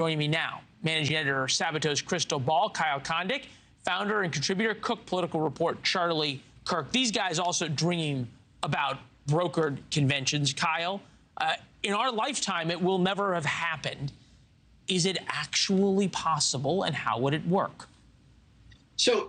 Joining me now, managing editor Sabato's Crystal Ball, Kyle Kondick, founder and contributor, Cook Political Report, Charlie Kirk. These guys also dream about brokered conventions. Kyle, in our lifetime, it will never have happened. Is it actually possible, and how would it work? So,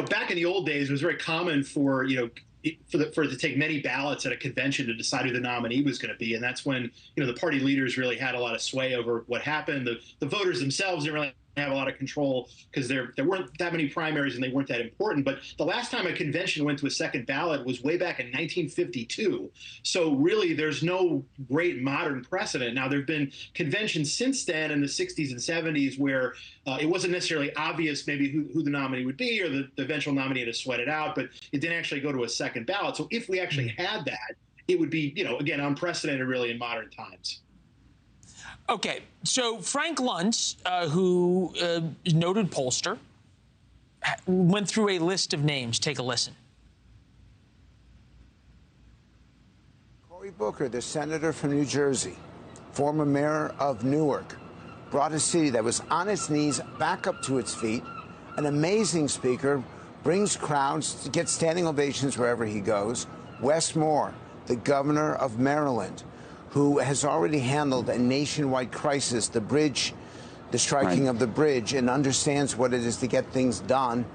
back in the old days, it was very common for it to take many ballots at a convention to decide who the nominee was going to be. And that's when, the party leaders really had a lot of sway over what happened. The voters themselves didn't really have a lot of control because there weren't that many primaries and they weren't that important. But the last time a convention went to a second ballot was way back in 1952. So really, there's no great modern precedent. Now, there have been conventions since then in the 60s and 70s where it wasn't necessarily obvious maybe who the nominee would be, or the eventual nominee had to sweat it out, but it didn't actually go to a second ballot. So if we actually had that, it would be, again, unprecedented really in modern times. Okay, so Frank Luntz, who is a noted pollster, went through a list of names. Take a listen. Cory Booker, the senator from New Jersey, former mayor of Newark, brought a city that was on its knees back up to its feet. An amazing speaker, brings crowds, gets standing ovations wherever he goes. Wes Moore, the governor of Maryland, who has already handled a nationwide crisis, the bridge, the striking of the bridge, and understands what it is to get things done.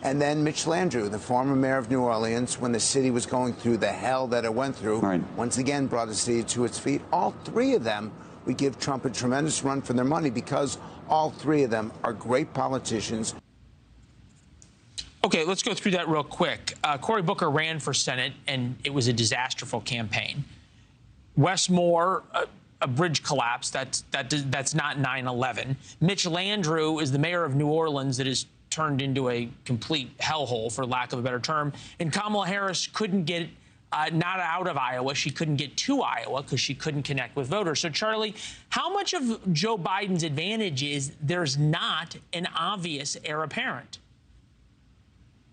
And then Mitch Landrieu, the former mayor of New Orleans, when the city was going through the hell that it went through, once again brought the city to its feet. All three of them, we give Trump a tremendous run for their money because all three of them are great politicians. Okay, let's go through that real quick. Cory Booker ran for Senate, and it was a disastrous campaign. Wes Moore, a bridge collapse. That's not 9/11. Mitch Landrieu is the mayor of New Orleans that is turned into a complete hellhole, for lack of a better term. And Kamala Harris couldn't get not out of Iowa. She couldn't get to Iowa because she couldn't connect with voters. So, Charlie, how much of Joe Biden's advantage is there's not an obvious heir apparent?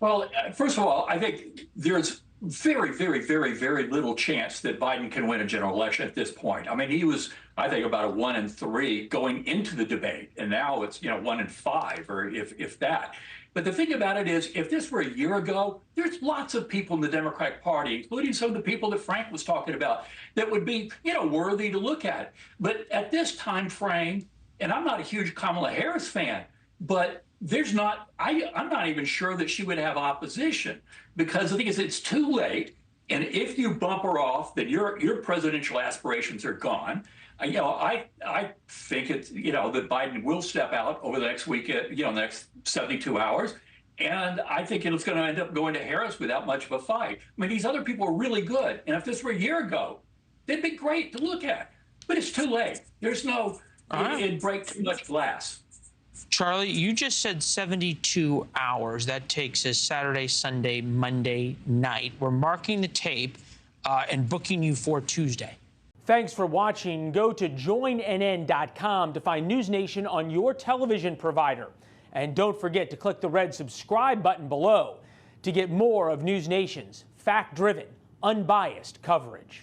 Well, first of all, I think there's very, very, very, very little chance that Biden can win a general election at this point. I mean, he was, I think, about a 1-3 going into the debate, and now it's 1-5, or if that. But the thing about it is, if this were a year ago, there's lots of people in the Democratic Party, including some of the people that Frank was talking about, that would be, worthy to look at. But at this time frame, and I'm not a huge Kamala Harris fan, but there's not, I'm not even sure that she would have opposition, because the thing is, it's too late. And if you bump her off, then your presidential aspirations are gone. I think it's, that Biden will step out over the next week, the next 72 hours. And I think it's going to end up going to Harris without much of a fight. I mean, these other people are really good. And if this were a year ago, they'd be great to look at. But it's too late. There's no, it'd break too much glass. Charlie, you just said 72 hours. That takes us Saturday, Sunday, Monday night. We're marking the tape and booking you for Tuesday. Thanks for watching. Go to joinnn.com to find NewsNation on your television provider. And don't forget to click the red subscribe button below to get more of NewsNation's fact-driven, unbiased coverage.